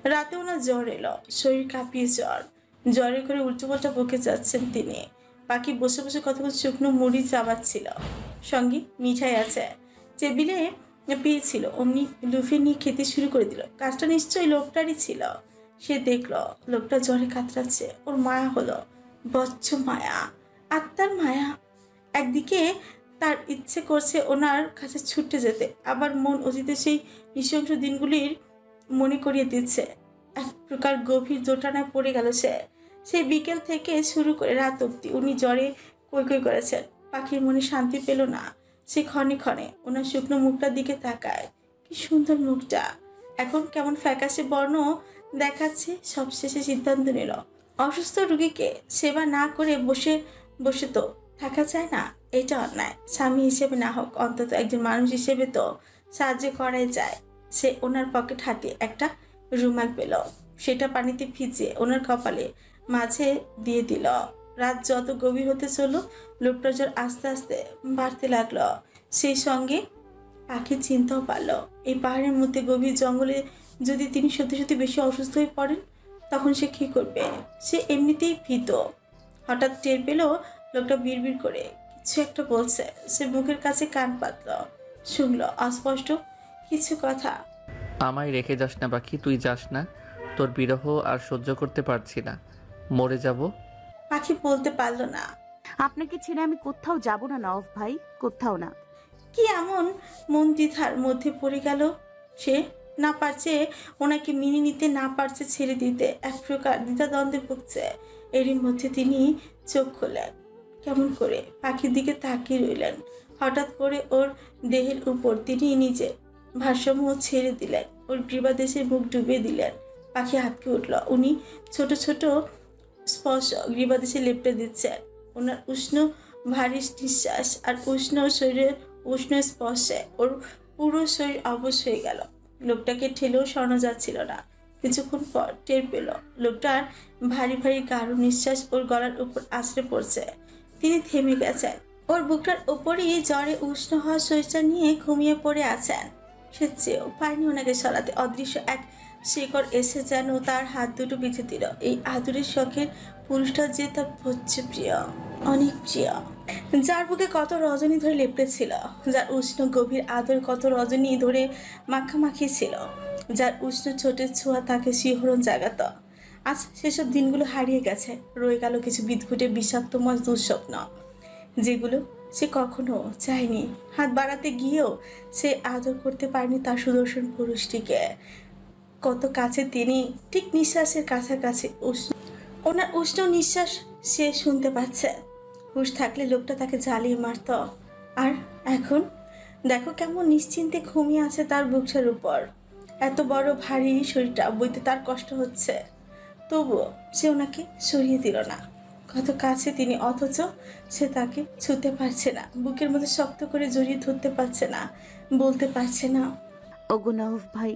রাতে ওনার জ্বর এলো, শরীর কাঁপিয়ে জ্বরে করে উল্টোপাল্টা বকে যাচ্ছেন তিনি। পাখি বসে বসে কতক্ষণ শুকনো মুড়ি চাবাচ্ছিল, সঙ্গে মিঠাই আছে, টেবিলে পেয়েছিল, অমনি লুফে নিয়ে খেতে শুরু করে দিল। কাজটা নিশ্চয়ই লোকটারই ছিল। সে দেখল লোকটা জ্বরে কাতরাচ্ছে, ওর মায়া হলো, বচ্চ মায়া, আত্মার মায়া। একদিকে তার ইচ্ছে করছে ওনার কাছে ছুটে যেতে, আবার মন অতীতে সেই নৃশংস দিনগুলির মনে করিয়ে দিচ্ছে। এক প্রকার গভীর দোটানায় পড়ে গেল সে। সেই বিকেল থেকে শুরু করে রাত অব্দি উনি জ্বরে কই কই করেছেন। পাখির মনে শান্তি পেল না। সে ক্ষণে ক্ষণে ওনার শুকনো মুখটার দিকে তাকায়। কি সুন্দর মুখটা, এখন কেমন ফ্যাকাশে বর্ণ দেখাচ্ছে। সবশেষে সিদ্ধান্ত নিল, অসুস্থ রোগীকে সেবা না করে বসে বসে তো থাকা যায় না। এটা অন্যায়। স্বামী হিসেবে না হোক, অন্তত একজন মানুষ হিসেবে তো সাহায্য করাই যায়। সে ওনার পকেট হাতে একটা রুমাল পেল, সেটা পানিতে ভিজিয়ে ওনার কপালে মাঝে দিয়ে দিল। রাত যত গভীর হতে চলল, লোকটার জ্বর আস্তে আস্তে বাড়তে লাগলো। সেই সঙ্গে পাখি চিনতেও পারল, এই পাহাড়ের মধ্যে গভীর জঙ্গলে যদি তিনি সত্যি সত্যি বেশি অসুস্থ হয়ে পড়েন, তখন সে কী করবে? সে এমনিতেই ভীত। হঠাৎ টের পেল লোকটা বিড়বিড় করে কিছু একটা বলছে। সে মুখের কাছে কান পাতল, শুনল অস্পষ্ট কিছু কথা। আমায় রেখে যাস না পাখি, তুই যাস না, তোর বিরহ আর সহ্য করতে পারছি না, মরে যাব। পাখি বলতে পারল না। আপনাকে ছেড়ে আমি কোথাও যাব না নওয়াব ভাই, কোথাও না। কি এমন মন দ্বিধার মধ্যে পড়ে গেল সে? না পারছে ওনাকে মেনে নিতে, না পারছে ছেড়ে দিতে, এক প্রকার দ্বিধাদ্বন্দ্বে ভুগছে। এরই মধ্যে তিনি চোখ খোলেন। কেমন করে পাখির দিকে তাকিয়ে রইলেন। হঠাৎ করে ওর দেহের উপর তিনি নিজে ভারসাম্য ছেড়ে দিলেন, ওর গ্রীবাদেশে মুখ ডুবিয়ে দিলেন। পাখি হাতকে উঠল। উনি ছোট ছোট স্পর্শ গ্রীবাদেশে লেপটে দিচ্ছেন। ওনার উষ্ণ ভারী নিঃশ্বাস আর উষ্ণ শরীরের উষ্ণ স্পর্শে ওর পুরো শরীর অবশ হয়ে গেল। লোকটাকে ঠেলেও সরানো যাচ্ছিল না। কিছুক্ষণ পর টের পেল লোকটার ভারী ভারী গাঢ় নিঃশ্বাস ওর গলার উপর আছড়ে পড়ছে। তিনি থেমে গেছেন। ওর বুকটার ওপরই জ্বরে উষ্ণ হওয়া শরীরটা নিয়ে ঘুমিয়ে পড়ে আছেন। সে চেয়েও পায়নি ওনাকে সরাতে। অদৃশ্য এক শিকড় এসে যেন তার হাত দুটো বেঁধে দিল। এই আদুরের শখের পুরুষটা যে তার হচ্ছে প্রিয়, অনেক প্রিয়, যার বুকে কত রজনী ধরে লেপটেছিল, যার উষ্ণ গভীর আদর কত রজনী ধরে মাখামাখি ছিল, যার উষ্ণ ছোটের ছোঁয়া তাকে শিহরণ জাগাত। আজ সেসব দিনগুলো হারিয়ে গেছে। রয়ে গেল কিছু বিদঘুটে বিষাক্তময় দুঃস্বপ্ন, যেগুলো সে কখনো চায়নি। হাত বাড়াতে গিয়েও সে আদর করতে পারেনি তার সুদর্শন পুরুষটিকে। কত কাছে তিনি, ঠিক নিঃশ্বাসের কাছাকাছি। ওনার উষ্ণ নিঃশ্বাস সে শুনতে পাচ্ছে। হুঁশ থাকলে লোকটা তাকে জ্বালিয়ে মারত। আর এখন দেখো কেমন নিশ্চিন্তে ঘুমিয়ে আছে তার বুকটার উপর। এত বড় ভারী শরীরটা বইতে তার কষ্ট হচ্ছে, তবুও সে ওনাকে সরিয়ে দিল না। কত কাছে তিনি, অথচ সে তাকে ছুঁতে পারছে না, বুকের মধ্যে শক্ত করে জড়িয়ে ধরতে পারছে না, বলতে পারছে না, ওগো নওয়াব ভাই,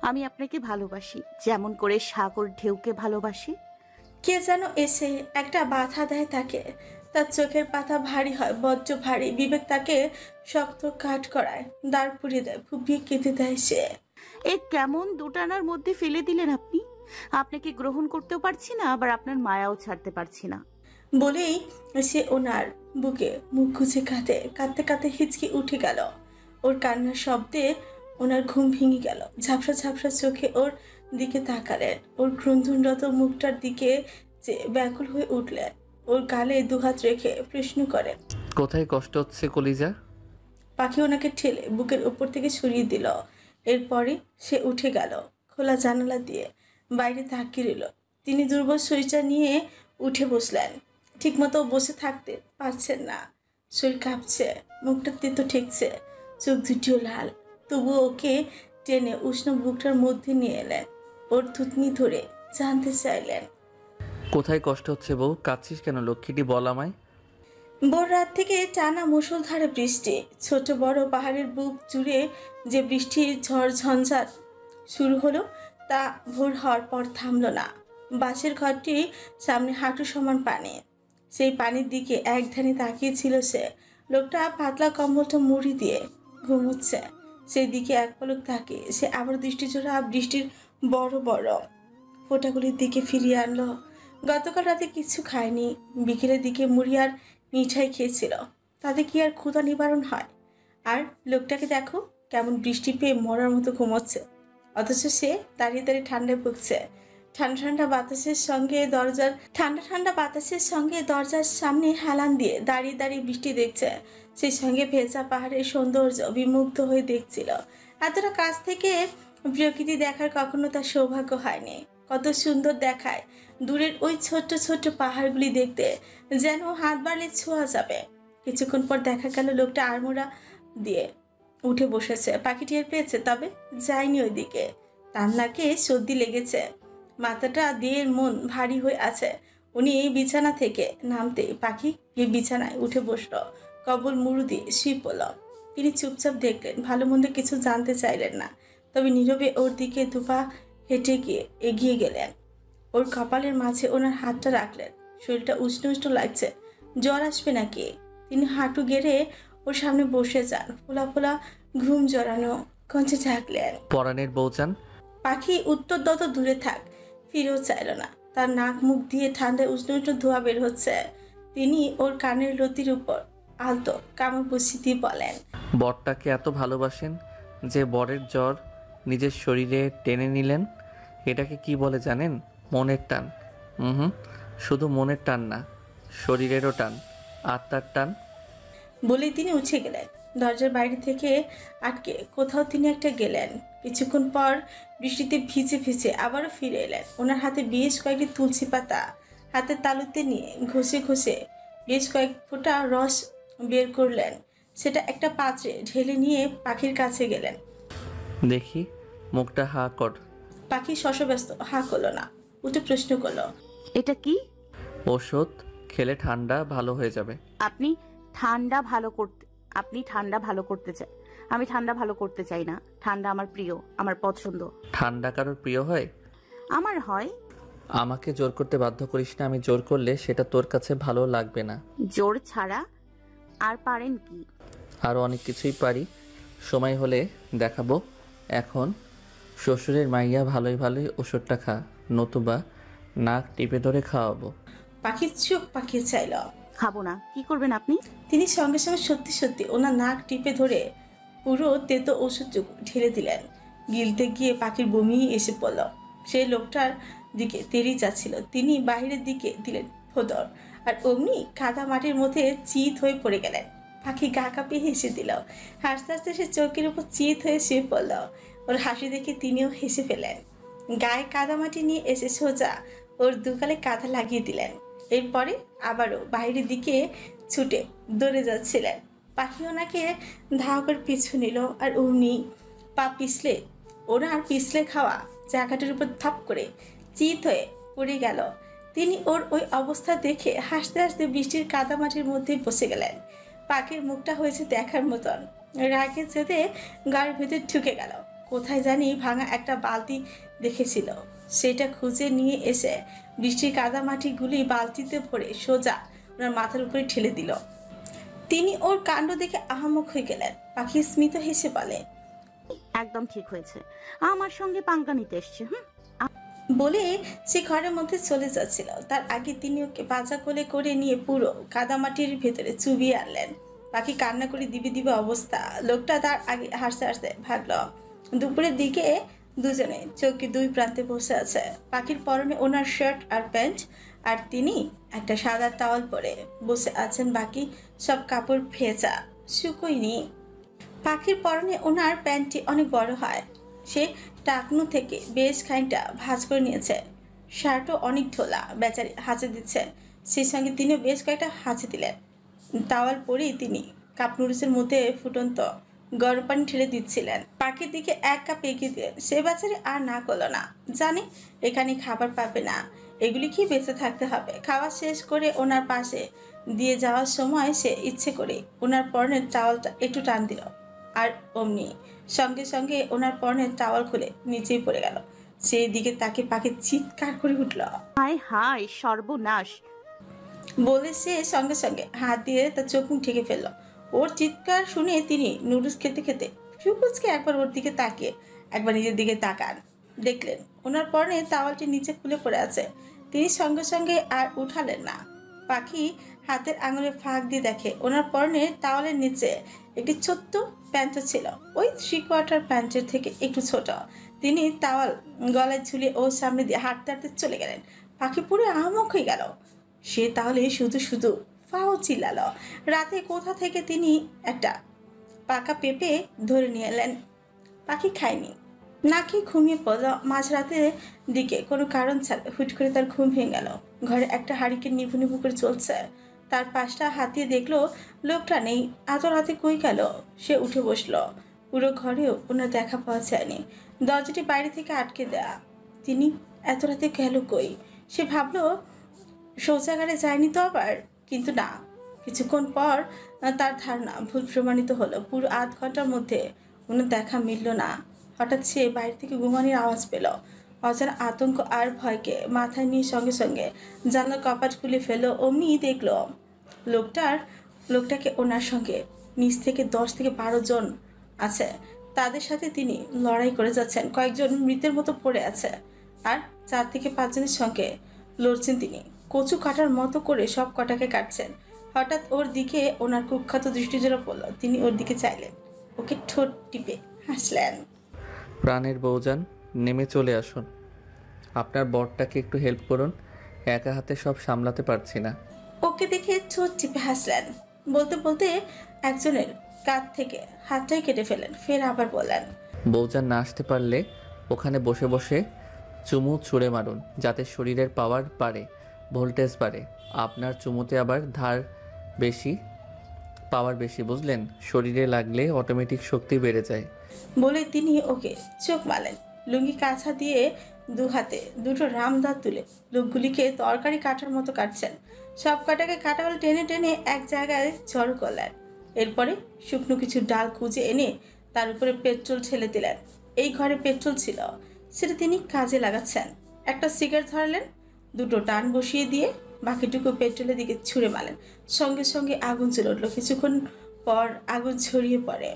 আমি আপনাকে ভালোবাসি যেমন করে সাগর ঢেউকে ভালোবাসি। কে যেন এসে একটা বাধা দেয় তাকে। তার চোখের পাতা ভারী হয়, বজ্র ভারী। বিবেক তাকে শক্ত কাঠ করায়, দাঁড় পুড়িয়ে দেয়, ফুপিয়ে কেঁদে দেয় সে। এ কেমন দুটানার মধ্যে ফেলে দিলেন আপনি। আপনাকে গ্রহণ করতেও পারছি না, আবার আপনার মায়াও ছাড়তে পারছি না। বলেই সে ওনার বুকে মুখ গুজে কাঁদে। কাঁদতে কাঁদতে হিচকি উঠে গেল। ওর কান্নার শব্দে ওনার ঘুম ভেঙে গেল। ঝাপসা ঝাপসা চোখে ওর দিকে তাকালেন, ওর ক্রন্দনরত মুখটার দিকে যে ব্যাকুল হয়ে উঠলেন। ওর গালে দুহাত রেখে প্রশ্ন করেন, কোথায় কষ্ট হচ্ছে কলিজা? পাখি ওনাকে ঠেলে বুকের উপর থেকে সরিয়ে দিল। এরপরে সে উঠে গেল, খোলা জানালা দিয়ে বাইরে তাকিয়ে রইল। তিনি দুর্বল শরীরটা নিয়ে উঠে বসলেন। ঠিকমতো বসে থাকতে পারছেন না, শরীর কাঁপছে, মুখটা তেতো ঠেকছে, চোখ দুটিও লাল। তবুও ওকে টেনে উষ্ণ বুকটার মধ্যে নিয়ে এলেন, ওর থুতনি ধরে জানতে চাইলেন, কোথায় কষ্ট হচ্ছে বউ? কাঁদছিস কেন লক্ষ্মীটি, বল আমায়। ভোর রাত থেকে টানা মুষলধারে বৃষ্টি। ছোট বড় পাহাড়ের বুক জুড়ে যে বৃষ্টির ঝড় ঝঞ্ঝাট শুরু হলো, তা ভোর হওয়ার পর থামল না। বাসের ঘরটি সামনে হাঁটু সমান পানি। সেই পানির দিকে এক ধ্যানে তাকিয়েছিল সে। লোকটা পাতলা কম্বলটা মুড়ি দিয়ে ঘুমোচ্ছে, সেই দিকে এক পলক তাকিয়ে সে আবার দৃষ্টিজোড়া বৃষ্টির বড় বড় ফোঁটাগুলির দিকে ফিরিয়ে আনলো। গতকাল রাতে কিছু খায়নি, বিকেলের দিকে মুড়ি আর মিঠাই খেয়েছিল। তাতে কি আর ক্ষুধা নিবারণ হয়? আর লোকটাকে দেখো, কেমন বৃষ্টি পেয়ে মরার মতো ঘুমোচ্ছে, অথচ সে দাঁড়িয়ে দাঁড়িয়ে ঠান্ডায় ভুগছে। ঠান্ডা বাতাসের সঙ্গে দরজার সামনে হেলান দিয়ে দাঁড়িয়ে দাঁড়িয়ে বৃষ্টি দেখছে। সেই সঙ্গে ভেজা পাহাড়ের সৌন্দর্য বিমুগ্ধ হয়ে দেখছিল। এতটা কাছ থেকে প্রকৃতি দেখার কখনো তার সৌভাগ্য হয়নি। কত সুন্দর দেখায় দূরের ওই ছোট্ট ছোট্ট পাহাড়গুলি দেখতে, যেন হাত বাড়লে ছোঁয়া যাবে। কিছুক্ষণ পর দেখা গেল লোকটা আড়মোড়া দিয়ে উঠে বসেছে। পাখি টের পেয়েছে, তবে যায়নি ওইদিকে। তার নাকে সর্দি লেগেছে, মাথাটা দিয়ে মন ভারী হয়ে আছে। উনি এই বিছানা থেকে নামতে পাখি গিয়ে বিছানায় উঠে বসলো, কবল মুড়ু দিয়ে শুয়ে পড়ল। তিনি চুপচাপ দেখলেন, ভালো মন্দ কিছু জানতে চাইলেন না, তবে নীরবে ওর দিকে দুপা হেঁটে গিয়ে এগিয়ে গেলেন। ওর কপালের মাঝে ওনার হাতটা রাখলেন। শরীরটা উষ্ণ উষ্ণ লাগছে, জ্বর আসবে নাকি? তিনি হাঁটু গেড়ে ওর সামনে বসে যান, ফোলা ফোলা ঘুম জড়ানো কঞ্চে ঝাঁকলেন। পরাণের বউচান। পাখি উত্তর দত দূরে থাক, ফিরেও চাইল না। তার নাক মুখ দিয়ে ঠান্ডায় উষ্ণ উষ্ণ ধোঁয়া বের হচ্ছে। তিনি ওর কানের লতির উপর আলতো কামড় বসিয়ে দিয়ে বলেন, বরটাকে এত ভালোবাসেন যে বরের জ্বর নিজের শরীরে টেনে নিলেন। এটাকে কি বলে জানেন? মনের টান। শুধু মনের টান না, শরীরেরও টান, আত্মার টান। বলেই তিনি উঠে গেলেন। দরজার বাইরে থেকে আটকে কোথাও তিনি একটা গেলেন। কিছুক্ষণ পর বৃষ্টিতে ভিজে ভিজে আবারও ফিরে এলেন। ওনার হাতে বেশ কয়েকটি তুলসী পাতা হাতের তালুতে নিয়ে ঘষে ঘষে বেশ কয়েক ফোঁটা রস বের করলেন। সেটা একটা পাত্রে ঢেলে নিয়ে পাখির কাছে গেলেন। দেখি, মুখটা হা কর। পাখি শশব্যস্ত হা করলো না, উঠে প্রশ্ন করলো, এটা কি? ওষুধ, খেলে ঠান্ডা ভালো হয়ে যাবে। আপনি ঠান্ডা ভালো করতে চাই? আমি ঠান্ডা ভালো করতে চাই না। ঠান্ডা আমার প্রিয়, আমার পছন্দ। ঠান্ডা কারোর প্রিয় হয়? আমার হয়। আমাকে জোর করতে বাধ্য করিস না। আমি জোর করলে সেটা তোর কাছে ভালো লাগবে না। জোর ছাড়া আর পারেন কি? আরও অনেক কিছুই পারি, সময় হলে দেখাবো। এখন শ্বশুরের মাইয়া ভালোই ভালোই ওষুধটা খা, নতুবা নাক টিপে ধরে খাওয়াবো। পাখির চোখ পাকিয়ে চাইল। খাবো না। কি করবেন আপনি? তিনি সঙ্গে সঙ্গে সত্যি সত্যি ওনার নাক টিপে ধরে পুরো তেতো ওষুধটুকু ঢেলে দিলেন। গিলতে গিয়ে পাখির বমি এসে পড়ল। সেই লোকটার দিকে তেড়ি যাচ্ছিল। তিনি বাহিরের দিকে দিলেন ফোদর, আর অমনি কাদা মাটির মধ্যে চিত হয়ে পড়ে গেলেন। পাখি গা কাঁপিয়ে হেসে দিল। হাসতে হাসতে সে চোখের উপর চিত হয়ে শুয়ে পড়ল। ওর হাসি দেখে তিনিও হেসে ফেলেন। গায়ে কাদা মাটি নিয়ে এসে সোজা ওর দুগালে কাঁধা লাগিয়ে দিলেন। এরপরে আবারও বাইরের দিকে ছুটে দৌড়ে যাচ্ছিলেন। পাখি ওনাকে ধাওয়া করে পিছু নিল, আর অমনি পা পিছলে ওনার পিছলে খাওয়া জায়গাটার উপর থাপ করে চিত হয়ে পড়ে গেল। তিনি ওর ওই অবস্থা দেখে হাসতে হাসতে বৃষ্টির কাদামাটির মধ্যে বসে গেলেন। পাখির মুখটা হয়েছে দেখার মতন। রাগে যেতে গাড়ির ভেতর ঢুকে গেল। কোথায় জানি ভাঙা একটা বালতি দেখেছিল, সেটা খুঁজে নিয়ে এসে বৃষ্টির কাদামাটিগুলি বালতিতে ভরে সোজা ওনার মাথার উপরে ঠেলে দিল। তিনি ওর কাণ্ড দেখে আহামক হয়ে গেলেন। পাখি স্মিত হেসে বলে, একদম ঠিক হয়েছে, আমার সঙ্গে পাঙ্গা নিতে এসছে। বলে সে ঘরের মধ্যে চলে যাচ্ছিল। তার আগে তিনি ওকে বাজা কোলে করে নিয়ে পুরো কাদামাটির ভেতরে চুবিয়ে আনলেন। পাখি কান্না করে দিবে দিবে অবস্থা। লোকটা তার আগে হাসতে হাসতে ভাগল। দুপুরের দিকে দুজনে চৌকি দুই প্রান্তে বসে আছে। পাখির পরনে ওনার শার্ট আর প্যান্ট, আর তিনি একটা সাদা টাওয়াল পরে বসে আছেন। বাকি সব কাপড় ভেজা, শুকোয়নি। পাখির পরনে ওনার প্যান্টটি অনেক বড় হয়। সে টাকনু থেকে বেশ খানিকটা ভাঁজ করে নিয়েছে। শার্টও অনেক ঢোলা, বেচারি হাঁচে দিচ্ছে। সেই সঙ্গে তিনিও বেশ কয়েকটা হাঁচে দিলেন। টাওয়াল পরেই তিনি কাপ নুডলসের মধ্যে ফুটন্ত গরম পানি ঢেলে দিচ্ছিলেন। পাখির দিকে এক কাপ এগিয়ে দিলেন। সে বেচারি আর না করলো না, জানে এখানে খাবার পাবে না, এগুলি কি বেঁচে থাকতে হবে। খাওয়া শেষ করে ওনার পাশে দিয়ে যাওয়ার সময় সে ইচ্ছে করে ওনার পরনের টাওয়ালটা একটু টান দিল, আর অমনি সঙ্গে সঙ্গে ওনার পরনের টাওয়াল খুলে নিচেই পড়ে গেল। সেই দিকে তাকে পাখি চিৎকার করে উঠল। হায় হায় সর্বনাশ! বলে সে সঙ্গে সঙ্গে হাত দিয়ে তার চোখ মুখ ঢেকে ফেলল। ওর চিৎকার শুনে তিনি নুডলস খেতে খেতে ফুকুচকে একবার ওর দিকে তাকিয়ে একবার নিজের দিকে তাকান। দেখলেন ওনার পরনে তাওয়ালটি নিচে খুলে পড়ে আছে। তিনি সঙ্গে সঙ্গে আর উঠালেন না। পাখি হাতের আঙুলে ফাঁক দিয়ে দেখে ওনার পরনে তাওয়ালের নিচে একটি ছোট্ট প্যান্ট ছিল, ওই 3/4 প্যান্টের থেকে একটু ছোট। তিনি তাওয়াল গলায় ঝুলিয়ে ওর সামনে দিয়ে হাঁটতে হাঁটতে চলে গেলেন। পাখি পুরো আহামক হয়ে গেল। সে তাহলে শুধু শুধু ফাও চিল্লালো। রাতে কোথা থেকে তিনি একটা পাকা পেঁপে ধরে নিয়ে এলেন। পাখি খায়নি, না খেয়ে ঘুমিয়ে পড়ল। মাঝরাতে দিকে কোনো কারণ ছাড়া হুট করে তার ঘুম ভেঙে গেল। ঘরে একটা হারিকেন নিভু নিভু করে চলছে। তার পাশটা হাতিয়ে দেখলো লোকটা নেই। এত রাতে কই গেল? সে উঠে বসলো। পুরো ঘরেও ওনার দেখা পাওয়া যায়নি। দরজাটি বাইরে থেকে আটকে দেয়া। তিনি এত রাতে গেল কই? সে ভাবলো শৌচাগারে যায়নি তো আবার, কিন্তু না। কিছুক্ষণ পর তার ধারণা ভুল প্রমাণিত হলো। পুরো আধ ঘন্টার মধ্যে ওনার দেখা মিলল না। হঠাৎ সে বাইরে থেকে ঘুমানির আওয়াজ পেল। অজানা আতঙ্ক আর ভয়কে মাথায় নিয়ে সঙ্গে সঙ্গে জানলার কপাট খুলে ফেললো। অমনি দেখলো লোকটাকে ওনার সঙ্গে নিচ থেকে 10 থেকে 12 জন আছে। তাদের সাথে তিনি লড়াই করে যাচ্ছেন। কয়েকজন মৃতের মতো পড়ে আছে, আর 4 থেকে 5 জনের সঙ্গে লড়ছেন তিনি। কচু কাটার মতো করে সব কটাকে কাটছেন। হঠাৎ ওর দিকে ওনার কুখ্যাত দৃষ্টি জোড়া পড়ল। তিনি ওর দিকে চাইলেন, ওকে ঠোঁট টিপে হাসলেন। প্রাণের বউজান, নেমে চলে আসুন। আপনার বরটাকে একটু হেল্প করুন, একা হাতে সব সামলাতে পারছি না। ওকে দেখে ঠোঁট টিপে হাসলেন। বলতে বলতে একজনের কাঁধ থেকে হাতটাই কেটে ফেলেন। ফের আবার বললেন, বউজান না আসতে পারলে ওখানে বসে বসে চুমু ছুঁড়ে মারুন, যাতে শরীরের পাওয়ার বাড়ে, ভোল্টেজ বাড়ে। আপনার চুমুতে আবার ধার বেশি, পাওয়ার বেশি, বুঝলেন? শরীরে লাগলে অটোমেটিক শক্তি বেড়ে যায়। বলে তিনি ওকে চোখ মারলেন। লুঙ্গি কাছা দিয়ে 2 হাতে 2টো রামদাঁত তুলে লোকগুলিকে তরকারি কাটার মতো কাটছেন। সব কটাকে কাটাওয়াল টেনে টেনে এক জায়গায় জড়ো করলেন। এরপরে শুকনো কিছু ডাল খুঁজে এনে তার উপরে পেট্রোল ঢেলে দিলেন। এই ঘরে পেট্রোল ছিল, সেটা তিনি কাজে লাগাচ্ছেন। একটা সিগারেট ধরালেন, 2টো টান বসিয়ে দিয়ে বাকিটুকু পেট্রোলের দিকে ছুঁড়ে মারলেন। সঙ্গে সঙ্গে আগুন জ্বলে উঠল। কিছুক্ষণ পর আগুন ছড়িয়ে পড়ে।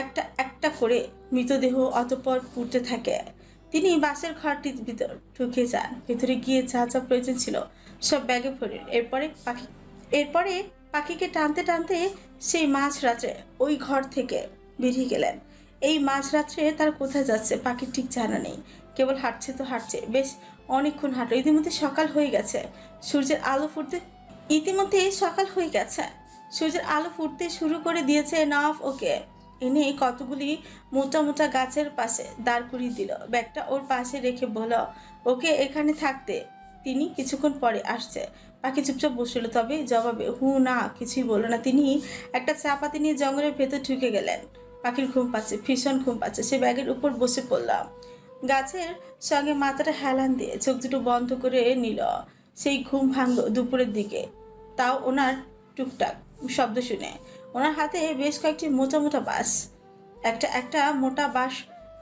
একটা একটা করে মৃতদেহ অতঃপর পুড়তে থাকে। তিনি বাসের ঘরটির ভিতর ঢুকে যান। ভেতরে গিয়ে যা যা প্রয়োজন ছিল সব ব্যাগে ভরলেন। এরপরে পাখিকে টানতে টানতে সেই মাঝরাত্রে ওই ঘর থেকে বেরিয়ে গেলেন। এই মাঝরাত্রে তার কোথায় যাচ্ছে পাখির ঠিক জানা নেই। কেবল হাঁটছে তো হাঁটছে, বেশ অনেকক্ষণ হাঁটলো। ইতিমধ্যে সকাল হয়ে গেছে। সূর্যের আলো ফুটতে শুরু করে দিয়েছে। নওয়াব ওকে এনে কতগুলি মোটা মোটা গাছের পাশে দাঁড় করিয়ে দিল। ব্যাগটা ওর পাশে রেখে বলল ওকে এখানে থাকতে। তিনি কিছুক্ষণ পরে আসছে। পাখি চুপচাপ বসল, তবে জবাবে হু না কিছুই বলল না। তিনি একটা চা পাতি নিয়ে জঙ্গলের ভেতর ঢুকে গেলেন। পাখির ঘুম পাচ্ছে, ভীষণ ঘুম পাচ্ছে। সে ব্যাগের উপর বসে পড়ল। গাছের সঙ্গে মাথাটা হেলান দিয়ে চোখ দুটো বন্ধ করে নিল। সেই ঘুম ভাঙল দুপুরের দিকে, তাও ওনার টুকটাক শব্দ শুনে। ওনার হাতে বেশ কয়েকটি মোটা মোটা বাঁশ। একটা মোটা বাঁশ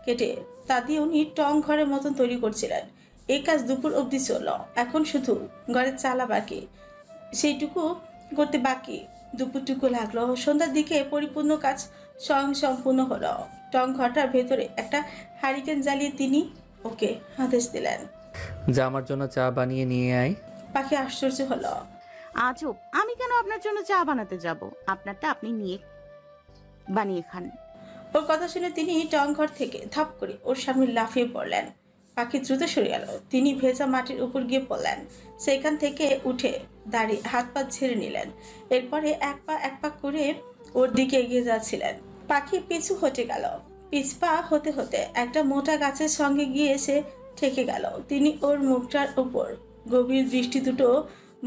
কেটে তা দিয়ে উনি টং ঘরের মতন তৈরি করছিলেন। এই কাজ দুপুর অবধি চলল। এখন শুধু ঘরের চালা বাকি, সেইটুকু করতে বাকি দুপুরটুকু লাগলো। সন্ধ্যার দিকে পরিপূর্ণ কাজ স্বয়ং সম্পূর্ণ হলো। টং ঘরটার ভেতরে একটা হারিকেন জ্বালিয়ে তিনি ওকে আদেশ দিলেন, যা আমার জন্য চা বানিয়ে নিয়ে আয়। পাখি আশ্চর্য হলো। আজব, আমি কেন আপনার জন্য চা বানাতে যাব? আপনারটা আপনি নিয়ে বানিয়ে খান। ওর কথা শুনে তিনি টং ঘর থেকে ধাপ করে ওর সামনে লাফিয়ে পড়লেন। পাখি দ্রুত সরে গেল। তিনি ভেজা মাটির উপর গিয়ে পড়লেন। সেখান থেকে উঠে দাঁড়িয়ে হাত পা ছেড়ে নিলেন। এরপরে এক পা করে ওর দিকে এগিয়ে যাচ্ছিলেন। পাখি পিছু হটে গেল। পিছপা হতে হতে একটা মোটা গাছের সঙ্গে গিয়ে এসে ঠেকে গেল। তিনি ওর মুখটার উপর গভীর দৃষ্টি দুটো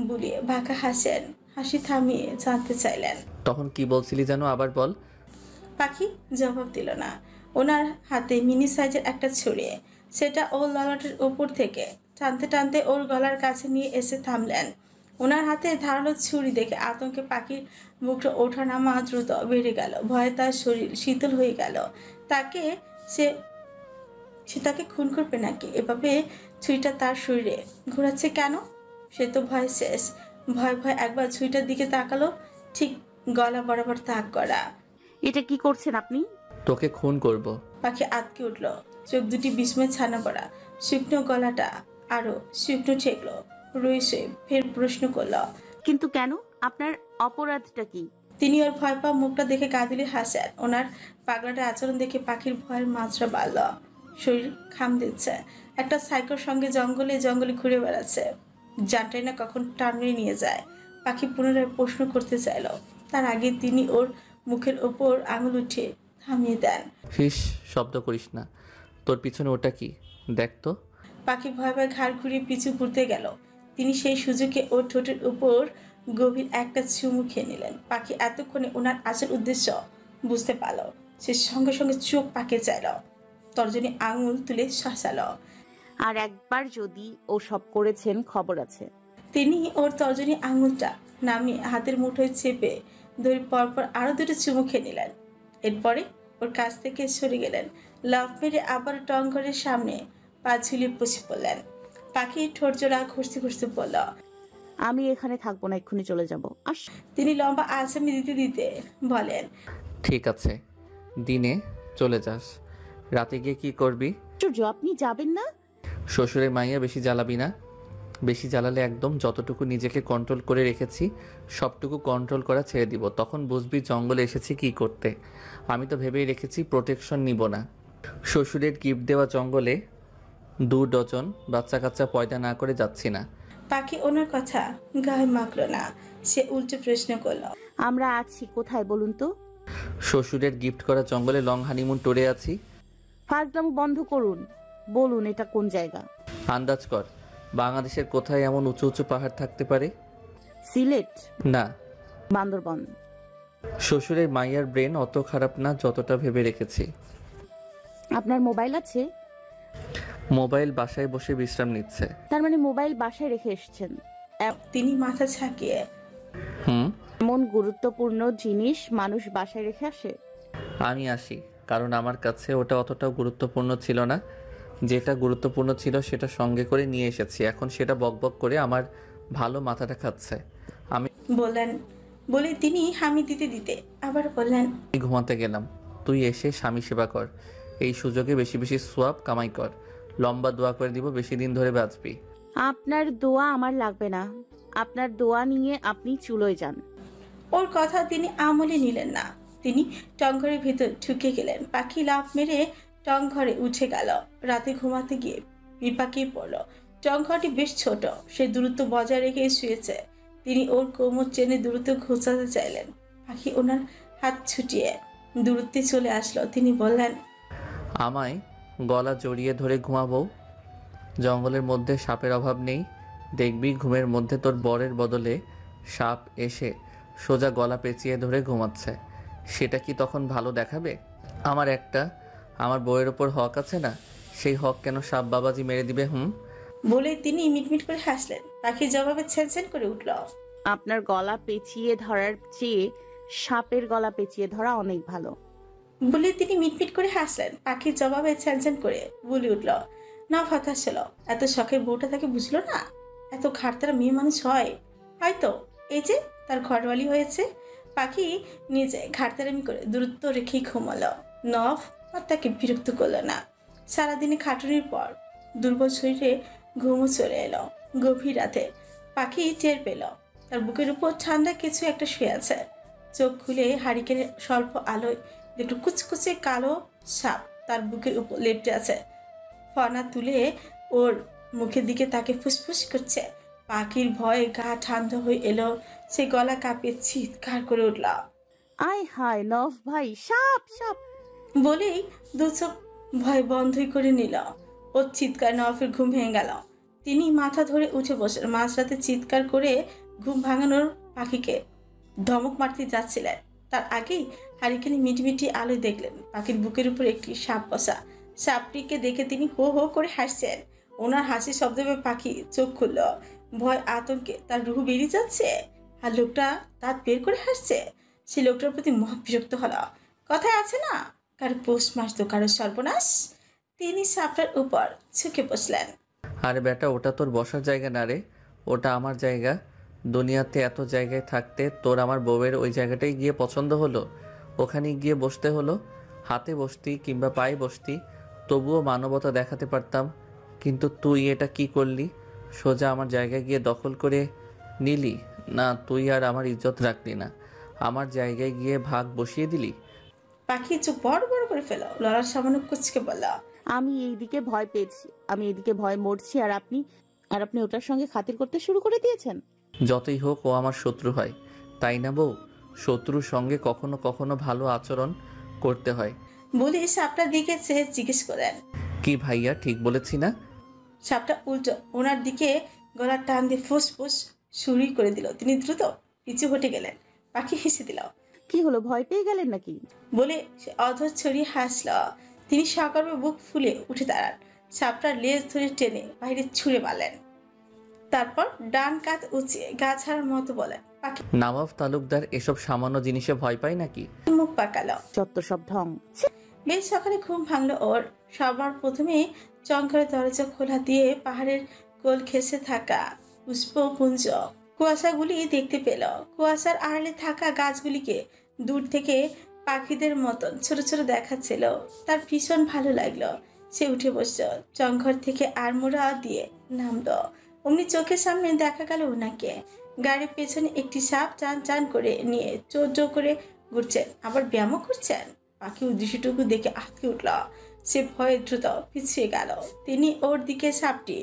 বুলিয়ে বাঁকা হাসি থামিয়ে জানতে চাইলেন, তখন কি বলছিলি যেন, আবার বল। পাখি জবাব দিল না। ওনার হাতে মিনি সাইজের একটা ছুরি, সেটা ওর ললাটের উপর থেকে টানতে টানতে ওর গলার কাছে নিয়ে এসে থামলেন। ওনার হাতে ধারালো ছুরি দেখে আতঙ্কে পাখির মুখটা ওঠানামা দ্রুত বেড়ে গেল। ভয়ে তার শরীর শীতল হয়ে গেল। সে তাকে খুন করবে নাকি? এভাবে ছুরিটা তার শরীরে ঘোরাচ্ছে কেন? সে তো ভয় শেষ। ভয় একবার ছুরিটার দিকে তাকালো, ঠিক গলা বরাবর তাক করা। এটা কি করছেন আপনি? তোকে খুন করব। পাখি আটকে উঠল। চোখ দুটি বিস্ময় ছানা পড়া, শুকনো গলাটা আরো শুকনো ঠেকলো। রইসে ফের প্রশ্ন করল। কিন্তু কেন? আপনার অপরাধটা কি? তিনি ওর ভয় পাওয়া মুখটা দেখে কাঁদিলে হাসেন। ওনার পাগলাটা আচরণ দেখে পাখির ভয়ের মাত্রা বাড়ল। শরীর খাম দিচ্ছে। একটা সাইকোর সঙ্গে জঙ্গলে জঙ্গলে ঘুরে বেড়াচ্ছে, জানটাই না কখন টানে নিয়ে যায়। পাখি পুনরায় প্রশ্ন করতে চাইল, তার আগে তিনি ওর মুখের ওপর আঙুল উঠিয়ে থামিয়ে দেন। ফিস, শব্দ করিস না। তোর পিছনে ওটা কি দেখ তো। পাখি ভয় ভয় ঘাড় ঘুরিয়ে পিছু ঘুরতে গেল। তিনি সেই সুযোগে ওর ঠোঁটের উপর গভীর একটা চুমু খেয়ে নিলেন। পাখি এতক্ষণে ওনার আসল উদ্দেশ্য বুঝতে পারল। সে সঙ্গে সঙ্গে চোখ পাকে চাইল, তর্জনী আঙুল তুলে শাসালো। আর একবার যদি ও সব করেছেন, খবর আছে। তিনি ওর তর্জনী আঙুলটা নামিয়ে হাতের মুঠোয় চেপে ধরে পরপর আরো দুটো চুমু খেয়ে নিলেন। এরপরে ওর কাছ থেকে সরে গেলেন। লাফ মেরে আবার টং ঘরের সামনে পা ঝুলিয়ে বসে পড়লেন। পাখি ঠোঁট জোড়া ঘষতে ঘষতে পড়ল। আমি এখানে থাকবো না, এক্ষুনি চলে যাবো। তিনি লম্বা আসামি দিতে দিতে বলেন, ঠিক আছে, দিনে চলে যাস, রাতে গিয়ে কি করবি? আশ্চর্য, আপনি যাবেন না? শ্বশুরের মাইয়া বেশি জ্বালাবি না। বেশি জ্বালালে একদম যতটুকু নিজেকে কন্ট্রোল করে রেখেছি সবটুকু কন্ট্রোল করা ছেড়ে দিব। তখন বুঝবি জঙ্গলে এসেছি কি করতে। আমি তো ভেবেই রেখেছি প্রোটেকশন নিব না। শ্বশুরের গিফট দেওয়া জঙ্গলে 2 ডজন বাচ্চা কাচ্চা পয়দা না করে যাচ্ছি না। পাখি ওনার কথা গায়ে মাখল না। সে উল্টো প্রশ্ন করল, আমরা আছি কোথায় বলুন তো? শ্বশুরের গিফট করা জঙ্গলে লং হানিমুন টোরে আছি। ফাজলামো বন্ধ করুন, বলুন এটা কোন জায়গা? আন্দাজ কর, বাংলাদেশের কোথায় এমন উঁচু উঁচু পাহাড় থাকতে পারে? সিলেট? না, বান্দরবন। শ্বশুরের মাইয়ার ব্রেন অত খারাপ না যতটা ভেবে রেখেছি। আপনার মোবাইল আছে? মোবাইল বাসায় বসে বিশ্রাম নিচ্ছে। তার মানে মোবাইল বাসায় রেখে এসেছেন? তিনি মাথা ঝাঁকিয়ে, এমন গুরুত্বপূর্ণ জিনিস মানুষ বাসায় রেখে আসে? আমি আসি, কারণ আমার কাছে ওটা অতটাও গুরুত্বপূর্ণ ছিল না। যেটা গুরুত্বপূর্ণ ছিল সেটা সঙ্গে করে নিয়ে এসেছি। এখন সেটা বকবক করে আমার ভালো মাথাটা খাচ্ছে। আমি বললেন। বলে তিনি হামি দিতে দিতে আবার বললেন, ঘুমাতে গেলাম। তুই এসে স্বামী সেবা কর, এই সুযোগে বেশি বেশি সোয়াব কামাই কর। লম্বা দোয়া করে দিব, বেশি দিন ধরে বাঁচবি। আপনার দোয়া আমার লাগবে না, আপনার দোয়া নিয়ে আপনি চুলোয় যান। ওর কথা তিনি আমলে নিলেন না। তিনি টংঘরের ভিতর ঢুকে গেলেন। পাখি লাফ মেরে টংঘরে উঠে গেল। রাতে ঘুমাতে গিয়ে বিপাকে পড়ল। টংঘরটি বেশ ছোট, সে দূরত্ব বজায় রেখে শুয়েছে। তিনি ওর কোমর টেনে দূরত্ব ঘোচাতে চাইলেন। পাখি ওনার হাত ছুটিয়ে দূরত্বে চলে আসলো। তিনি বললেন, আমায় গলা জড়িয়ে ধরে ঘুমাবো। জঙ্গলের মধ্যে সাপের অভাব নেই। দেখবি ঘুমের মধ্যে তোর বরের বদলে সাপ এসে সোজা গলা পেঁচিয়ে ধরে ঘুমাচ্ছে। সেটা কি তখন ভালো দেখাবে? আমার বউয়ের ওপর হক আছে না? সেই হক কেন সাপ বাবাজি মেরে দিবে? বলে তিনি মিটমিট করে হাসলেন। পাখির জবাবে ছেনছেন করে উঠল, আপনার গলা পেঁচিয়ে ধরার চেয়ে সাপের গলা পেঁচিয়ে ধরা অনেক ভালো। বলে তিনি মিটমিট করে হাসলেন। পাখির জবাবে ছেনছেন করে বলে উঠল, না হতাশ হলো। এত শখের বউটা তাকে বুঝলো না? এত ঘাটতারা মেয়ে মানুষ হয় হয়তো, এই যে তার ঘরওয়ালি হয়েছে। পাখি নিজে ঘাটতারামি করে দূরত্ব রেখেই ঘুমালো। নফ আর তাকে বিরক্ত করলো না। সারাদিনে খাটুনির পর দুর্বল শরীরে ঘুমও চলে এলো। গভীর রাতে পাখি টের পেল তার বুকের উপর ঠান্ডা কিছু একটা শুয়ে আছে। চোখ খুলে হারিকেনের স্বল্প আলোয় একটু কুচকুচে কালো সাপ তার বুকের উপর লেপটে আছে। ফনা তুলে ওর মুখের দিকে তাকে ফুসফুস করছে। পাখির ভয়ে গা ঠান্ডা হয়ে এলো। সে গলা কাঁপিয়ে চিৎকার করে উঠল। আয় হায় নফ ভাই, সাপ সাপ বলেই দু চোখ ভয় বন্ধই করে নিল। ওর চিৎকার নফের ঘুম ভেঙে গেল। তিনি মাথা ধরে উঠে বসলেন। মাঝরাতে চিৎকার করে ঘুম ভাঙানোর পাখিকে ধমক মারতে যাচ্ছিলেন। তার আগেই হারিকেনে মিটিমিটি আলোয় দেখলেন পাখির বুকের উপর একটি সাপ বসা। সাপটিকে দেখে তিনি হো হো করে হাসছেন। ওনার হাসি শব্দ পেয়ে পাখি চোখ খুলল। ভয় আতঙ্কে তার রুহু বেরিয়ে যাচ্ছে। আর লোকটা দাঁত বের করে হাসছে। সে লোকটার প্রতি মহা বিরক্ত হলো। কথায় আছে না, কারো পোষ মাস তো কারো সর্বনাশ। তিনি সাপটার উপর ঝুঁকে বসলেন। আরে বেটা, ওটা তোর বসার জায়গা না রে, ওটা আমার জায়গা। দুনিয়াতে এত জায়গায় থাকতে তোর আমার বউয়ের ওই জায়গাটাই গিয়ে পছন্দ হলো? ওখানে গিয়ে বসতে হলো? হাতে বসতি কিংবা পায়ে বসতি, তবুও মানবতা দেখাতে পারতাম, কিন্তু তুই এটা কি করলি? সোজা আমার জায়গায় গিয়ে দখল করে নিলি। না, তুই আর আমার ইজ্জত রাখলি না, আমার জায়গায় গিয়ে ভাগ বসিয়ে দিলি। পাখি চোখ বড় বড় করে ফেলো, ললার সামান্য কুচকে বলল, আমি এইদিকে ভয় পেয়েছি, আমি এইদিকে ভয় মরছি, আর আপনি ওটার সঙ্গে খাতির করতে শুরু করে দিয়েছেন। যতই হোক ও আমার শত্রু হয়, তাই না বউ? শত্রুর সঙ্গে কখনো কখনো ভালো আচরণ করতে হয়। বলে সাপটার দিকে চেয়ে জিজ্ঞেস করেন, কি ভাইয়া, ঠিক বলেছি না? সাপটা উল্টো ওনার দিকে গলার টান দিয়ে ফুসফুস শুরু করে দিল। তিনি দ্রুত পিছু হটে গেলেন। পাখি হেসে দিল। কি হলো, ভয় পেয়ে গেলেন নাকি? বলে সে অধর ছড়িয়ে হাসল। তিনি সকালে বুক ফুলে উঠে দাঁড়ান, সাপটার লেজ ধরে টেনে বাইরে ছুঁড়ে মারলেন। তারপর ডান কাঁধ উঁচিয়ে গা ছাড়ার মতো বলেন, পাখি নবাব তালুকদার এসব সামান্য জিনিসে ভয় পায় নাকি? মুখ পাকালো। যত সব ঢং। বেশ সকালে ঘুম ভাঙলো ওর। সবার প্রথমে চংঘরের দরজা খোলা দিয়ে পাহাড়ের কোল ঘেঁষে থাকা পুষ্পপুঞ্জ কুয়াশাগুলি দেখতে পেল। কুয়াশার আড়ালে থাকা গাছগুলিকে দূর থেকে পাখিদের মতন ছোট ছোট দেখাচ্ছিল। তার ভীষণ ভালো লাগলো। সে উঠে বসল, চংঘর থেকে আড়মোড়া দিয়ে নামলো। অমনি চোখের সামনে দেখা গেল ওনাকে। গাড়ির পেছনে একটি সাপ চান চান করে নিয়ে চোর করে ঘুরছেন, আবার ব্যায়ামও করছেন। পাখি দৃশ্যটুকু দেখে আটকে উঠল। সে ভয়ে দ্রুত পিছিয়ে গেল। তিনি ওর দিকে সাপটি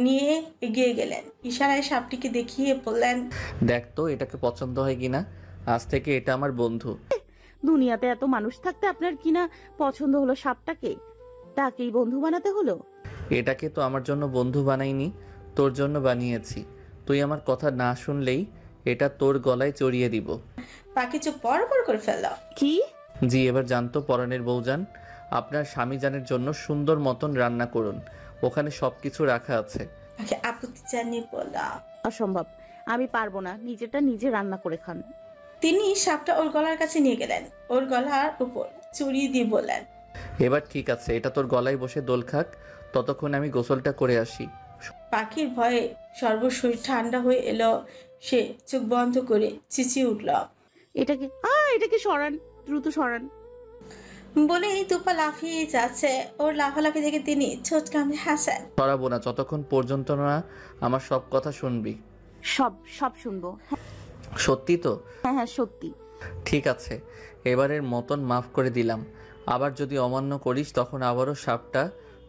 নিয়ে এগিয়ে গেলেন। ইশারায় সাপটিকে দেখিয়ে বললেন, দেখ তো এটাকে পছন্দ হয় কিনা, আজ থেকে এটা আমার বন্ধু। দুনিয়াতে এত মানুষ থাকতে আপনার কিনা পছন্দ হলো সাপটাকে, তাকেই বন্ধু বানাতে হলো? এটাকে তো আমার জন্য বন্ধু বানাইনি, তোর জন্য বানিয়েছি। তুই আমার কথা না শুনলেই এটা তোর গলায় চড়িয়ে দিব। পাখি চোখ বড় বড় করে ফেলল। কি? জি, এবার জানতো পরাণের বউজান, আপনার স্বামীজানের জন্য সুন্দর মতন রান্না করুন, ওখানে সবকিছু রাখা আছে। পাখি আপত্তি জানিয়ে বলল, অসম্ভব, আমি পারবো না, নিজেরটা নিজে রান্না করে খান। তিনি সাপটা ওর গলার কাছে নিয়ে গেলেন। ওর গলার উপর চড়িয়ে দিয়ে বললেন, এবার ঠিক আছে, এটা তোর গলায় বসে দোল খাক, ততক্ষণ আমি গোসলটা করে আসি। পাখির ভয়ে সর্বশরীর ঠান্ডা হয়ে এলো। সে চোখ বন্ধ করে চেঁচিয়ে উঠল। এটাকে সরান, দ্রুত সরান। বলে এই দুপা লাফিয়ে যাচ্ছে। ওর লাফালাফি দেখে তিনি ছোট কামড়ে হাসেন। সরাবো না যতক্ষণ পর্যন্ত না আমার সব কথা শুনবি। সব সব শুনবো। সত্যি তো? হ্যাঁ হ্যাঁ, সত্যি। ঠিক আছে, এবারের মতন মাফ করে দিলাম। আবার যদি অমান্য করিস তখন আবারও সাপটা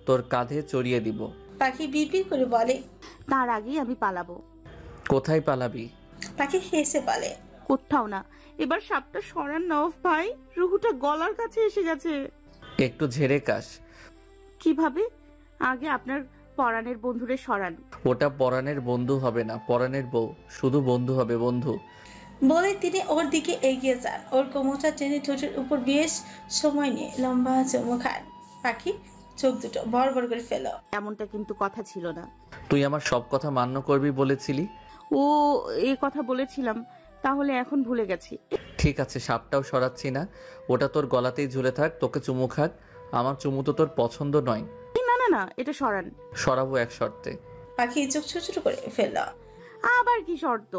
তোর কাঁধে চড়িয়ে দিব। পাখি বিড়বিড় করে বলে, তার আগেই আমি পালাবো। কোথায় পালাবি? পাখি হেসে বলে, কোথাও না, এবার সাপটা সরান নওয়াব ভাই, রুহুটা গলার কাছে এসে গেছে। একটু ঝেড়ে কাশ। কিভাবে? আগে আপনার পরাণের বন্ধুরে সরান। ওটা পরাণের বন্ধু হবে না, পরাণের বউ, শুধু বন্ধু হবে, বন্ধু। বলে তিনি ওর দিকে এগিয়ে যান। ওর কোমরটা টেনে ঠোঁটের উপর বেশ সময় নিয়ে লম্বা চুমু খান। পাখি চোখ দুটো বড় বড় করে ফেল। এমনটা কিন্তু কথা ছিল না। তুই আমার সব কথা মান্য করবি বলেছিলি। ও, এই কথা বলেছিলাম, তাহলে এখন ভুলে গেছি। ঠিক আছে, সাপটাও সরাচ্ছি না, ওটা তোর গলাতেই ঝুলে থাক, তোকে চুমু খাক। আমার চুমু তো তোর পছন্দ নয়। না না না, এটা সরান। সরাবো এক শর্তে। পাখি চোখ ছোট ছোট করে ফেলল। আবার কি শর্ত?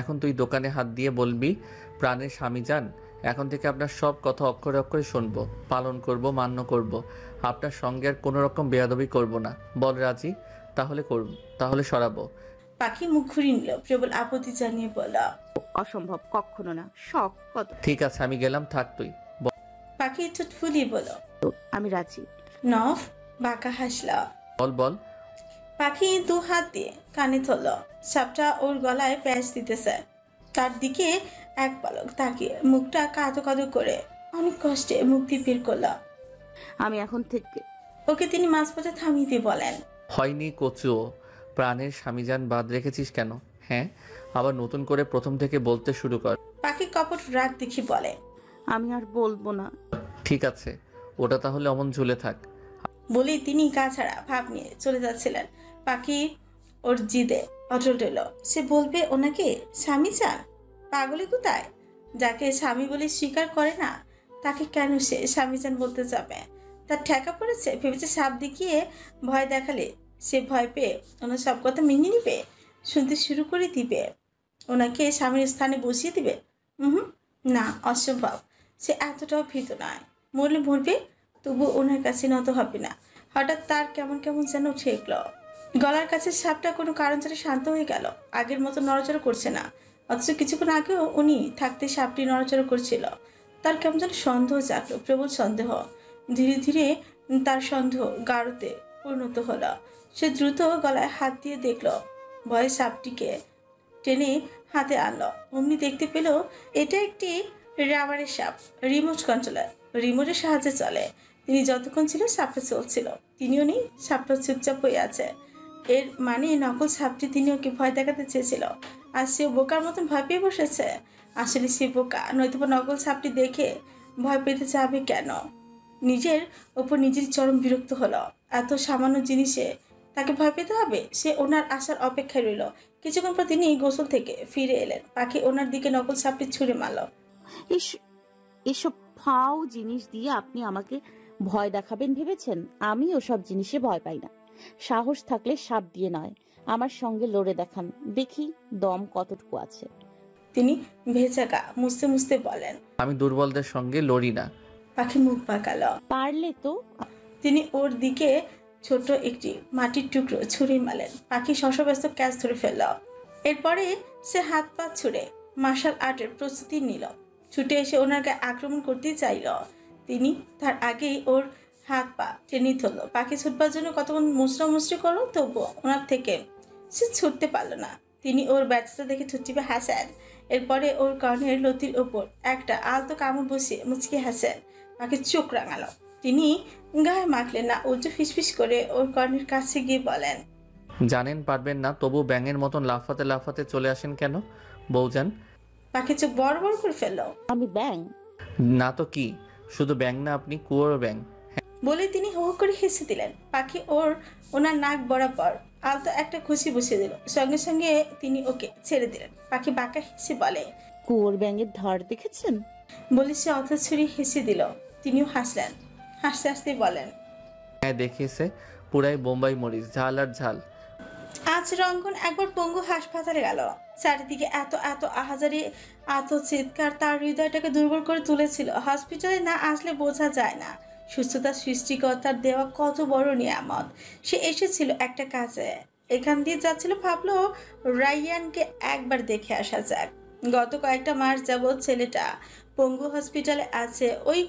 এখন তুই দোকানে হাত দিয়ে বলবি, প্রাণের স্বামী যান, এখন থেকে আপনার সব কথা অক্ষরে অক্ষরে শুনবো, পালন করব, মান্য করব, আপনার সঙ্গে আর কোনো রকম বেয়াদবি করব না। বল রাজি? তাহলে করব, তাহলে সরাবো। পাখি মুখ ঘুরিয়ে নিল, প্রবল আপত্তি জানিয়ে বলল, অসম্ভব, কখনো না। শখ কত? ঠিক আছে, আমি গেলাম, থাক তুই। পাখি ঠোঁট ফুলিয়ে বলল, আমি রাজি। নফ বাঁকা হাসল। বল বল। পাখি দু হাত দিয়ে কানে ধরল। সাপটা ওর গলায় প্যাঁচ দিতেছে। তার দিকে এক পলক তাকিয়ে মুখটা কাঁদো কাঁদো করে অনেক কষ্টে মুখ দিয়ে বের করল। আমি এখন থেকে। ওকে তিনি মাঝপথে থামিয়ে দিয়ে বলেন, হয়নি কচুও, প্রাণের স্বামীজান বাদ রেখেছিস কেন? হ্যাঁ, আবার নতুন করে প্রথম থেকে বলতে শুরু কর। পাখি কপট রাগ দেখি বলে, আমি আর বলবো না। ঠিক আছে, ওটা তাহলে অমন ঝুলে থাক। বলেই তিনি গা ছাড়া ভাব নিয়ে চলে যাচ্ছিলেন। পাখি ওর জিদে অটল রইল। সে বলবে ওনাকে স্বামী চান? পাগলি কোথায়! যাকে স্বামী বলে স্বীকার করে না তাকে কেন সে স্বামী চান বলতে যাবে? তার ঠেকা পড়েছে, ভেবেছে সাপ দেখিয়ে ভয় দেখালে সে ভয় পেয়ে ওনার সব কথা মেনে নিবে, শুনতে শুরু করে দিবে, ওনাকে স্বামীর স্থানে বসিয়ে দিবে। না, অসম্ভব। সে এতটাও ভীত নয়। মরলে মরবে, তবু ওনার কাছে নত হবে না। হঠাৎ তার কেমন কেমন যেন ঠেকল। গলার কাছে সাপটা কোনো কারণ ছাড়া শান্ত হয়ে গেল। আগের মতো নড়াচড়া করছে না, অথচ কিছুক্ষণ আগেও উনি থাকতে সাপটি নড়াচড়া করছিল। তার কেমন যেন সন্দেহ জাগলো, প্রবল সন্দেহ। ধীরে ধীরে তার সন্দেহ গাঢ়তে পরিণত হলো। সে দ্রুত গলায় হাত দিয়ে দেখল, ভয়ে সাপটিকে টেনে হাতে আনলো। অমনি দেখতে পেল এটা একটি রাবারের সাপ, রিমোট কন্ট্রোলার। রিমোটের সাহায্যে চলে। তিনি যতক্ষণ ছিল সাপটা চলছিল, তিনিও নেই, সাপটা চুপচাপ হয়ে আছে। এর মানে নকল সাপটি তিনি ওকে ভয় দেখাতে চেয়েছিল, আর সে বোকার মতন ভয় পেয়ে বসেছে। আসলে সে বোকা, নয়তোবা নকল সাপটি দেখে ভয় পেতে যাবে কেন? নিজের ওপর নিজের চরম বিরক্ত হলো। এত সামান্য জিনিসে তাকে ভয় পেতে হবে? সে ওনার আসার অপেক্ষায় রইল। কিছুক্ষণ পর তিনি গোসল থেকে ফিরে এলেন। পাখি ওনার দিকে নকল সাপটি ছুঁড়ে মারল। এসব ফাও জিনিস দিয়ে আপনি আমাকে ভয় দেখাবেন ভেবেছেন? আমি ওসব জিনিসে ভয় পাই না। সাহস থাকলে সাপ দিয়ে নয়, আমার সঙ্গে লড়ে দেখান, দেখি দম কতটুকু আছে। তিনি ভেজা গা মুছতে মুছতে বলেন। আমি দুর্বলদের সঙ্গে লড়ি না। পাখি মুখ পাকালো। পারলে তো। তিনি ওর দিকে ছোট একটি মাটির টুকরো ছুঁড়ে মারলেন। পাখি শশব্যস্ত ক্যাচ ধরে ফেলল। এরপরে সে হাত পা ছুঁড়ে মার্শাল আর্টের প্রস্তুতি নিল। ছুটে এসে ওনার গায়ে আক্রমণ করতে চাইল। তিনি তার আগেই ওর হাত পা টেনে ধরল। পাখি ছুটবার জন্য কতক্ষণ মুচড়ামুচড়ি করলো, তবুও ওনার থেকে সে ছুটতে পারল না। তিনি ওর ব্যর্থতা দেখে ঠুটচিপে হাসেন। এরপরে ওর কর্ণের লতির ওপর একটা আলতো কামড় বসিয়ে মুচকি হাসেন। পাখি চোখ রাঙালো। তিনি গায়ে মাখলেন না, উল্টো ফিসফিস করে ওর কর্ণের কাছে গিয়ে বলেন, জানেন পারবেন না, তবু ব্যাঙের মতন লাফাতে লাফাতে চলে আসেন কেন বউজান? পাখি চোখ বড় বড় করে ফেললো। আমি ব্যাং? না তো কি, শুধু ব্যাঙ না, আপনি কুয়োর ব্যাঙ। বলে তিনি হো হো করে হেসে দিলেন। পাখি ওনার নাক বরাবর আলতো একটা খুশি বসিয়ে দিল। সঙ্গে সঙ্গে তিনি ওকে ছেড়ে দিলেন। পাখি বাঁকা হেসে বলে, কুয়োর ব্যাঙের ধার দেখেছেন? বলে সে অথছড়ি হেসে দিল। তিনিও হাসলেন। হাসতে হাসতে বলেন, হ্যাঁ দেখিয়েছে, পুরাই বোম্বাই মরিচ, ঝাল আর ঝাল। আজ রঙ্গন একবার পঙ্গু হাসপাতালে গেল। চারিদিকে এত এত আহাজারি, এত চিৎকার তার হৃদয়টাকে দুর্বল করে তুলেছিল। হসপিটালে না আসলে বোঝা যায় না সুস্থতা সৃষ্টিকর্তার দেওয়া কত বড় নিয়ামত। সে এসেছিল একটা কাজে, এখান দিয়ে যাচ্ছিল, ভাবলো রাইয়ানকে একবার দেখে আসা যাক। গত কয়েকটা মাস যাবৎ ছেলেটা পঙ্গু হসপিটালে আছে। ওই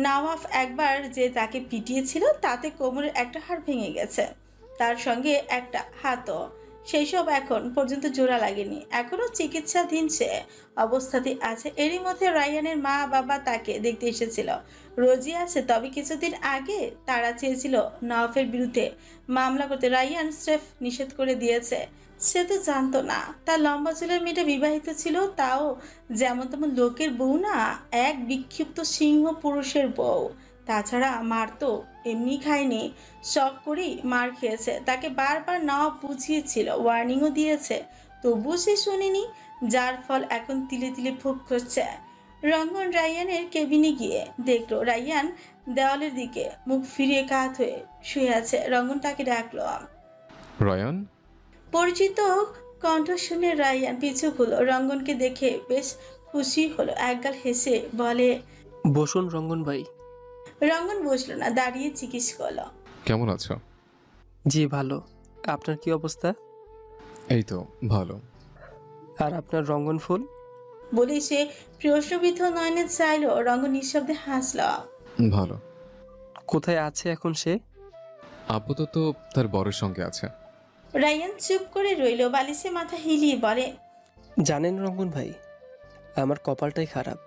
নওয়াফ একবার যে তাকে পিটিয়েছিল, তাতে কোমরের একটা হাড় ভেঙে গেছে, তার সঙ্গে একটা হাতও। সেই সব এখন পর্যন্ত জোড়া লাগেনি, এখনো চিকিৎসাধীন সে অবস্থাতেই আছে। এরই মধ্যে রায়ানের মা বাবা তাকে দেখতে এসেছিল। রোজই আছে, তবে কিছুদিন আগে তারা চেয়েছিল নওয়াফের বিরুদ্ধে মামলা করতে। রায়ান স্রেফ নিষেধ করে দিয়েছে। সে তো জানতো না তার লম্বা চুলের মেয়েটা বিবাহিত ছিল, তাও যেমন তেমন লোকের বউ না, এক বিক্ষিপ্ত সিংহ পুরুষের বউ। তাছাড়া মার তো এমনি খায়নি, শখ করেই মার খেয়েছে। তাকে বারবার নাও বুঝিয়েছিল, ওয়ার্নিংও দিয়েছে, তবুও সে শোনেনি, যার ফল এখন তিলে তিলে ভোগ করছে। রঙ্গন রায়ানের কেবিনে গিয়ে দেখলো রায়ান দেওয়ালের দিকে মুখ ফিরিয়ে কাত হয়ে শুয়ে আছে। রঙ্গন তাকে ডাকলো। রায়ান? পরিচিত কণ্ঠ শুনে রায়ান পিছু হলো। রঙ্গনকে দেখে বেশ খুশি হলো, একগাল হেসে বলে, বসুন রঙ্গন ভাই। রঙ্গন বসলো না, দাঁড়িয়ে জিজ্ঞেস করলো, কেমন আছো? জি ভালো, আপনার কি অবস্থা? এই তো ভালো। আর আপনার রঙ্গন ফুল? বলে সে প্রশ্নবিদ্ধ নয়নে চাইলো। রঙ্গন নিঃশব্দে হাসল। ভালো। কোথায় আছে এখন সে? আপাতত তার বরের সঙ্গে আছে। রায়ান চুপ করে রইল, বালিশে মাথা হিলিয়ে বলে, জানেন রঙ্গন ভাই, আমার কপালটাই খারাপ।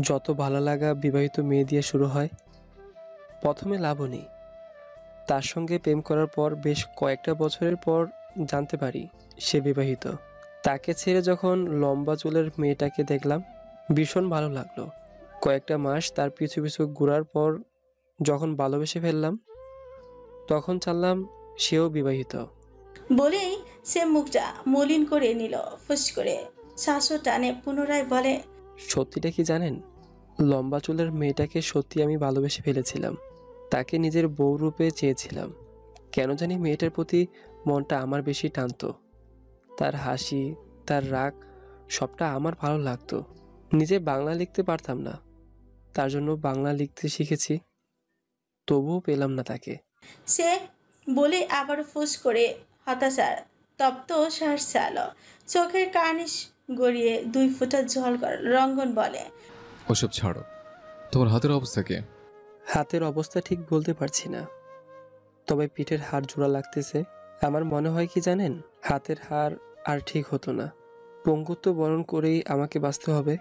যত ভালো লাগা বিবাহিত মেয়ে দিয়ে শুরু হয়, প্রথমে লাবণী, তার সঙ্গে প্রেম করার পর বেশ কয়েকটা বছরের পর জানতে পারি সে বিবাহিত। তাকে ছেড়ে যখন লম্বা চুলের মেয়েটাকে দেখলাম, ভীষণ ভালো লাগলো। কয়েকটা মাস তার পিছু পিছু ঘোরার পর যখন ভালোবেসে ফেললাম, তখন জানলাম সেও বিবাহিত। বলেই সে মুখটা মলিন করে নিল। ফুস করে শ্বাসও টানে পুনরায় বলে, সত্যিটা কি জানেন, লম্বা চুলের মেয়েটাকে সত্যি আমি ভালোবেসে ফেলেছিলাম। তাকে নিজের বউ রূপে চেয়েছিলাম। কেন জানি মেয়েটার প্রতি মনটা আমার বেশি টানতো। তার হাসি, তার রাগ, সবটা আমার ভালো লাগতো। নিজে বাংলা লিখতে পারতাম না, তার জন্য বাংলা লিখতে শিখেছি, তবুও পেলাম না তাকে। সে বলে আবার ফুস করে হতাশার তপ্ত শ্বাস ছাড়ল, চোখের কার্নিশ গড়িয়ে 2 ফোঁটা জল গড়াল। রঙ্গন বলে, ওসব ছাড়ো, তোমার হাতের অবস্থা কি? হাতের অবস্থা ঠিক বলতে পারছি না, তবে পিঠের হাড় জোড়া লাগতেছে। আমার মনে হয় কি জানেন, হাতের হাড় আর ঠিক হতো না, পঙ্গুত্ব বরণ করেই আমাকে বাঁচতে হবে।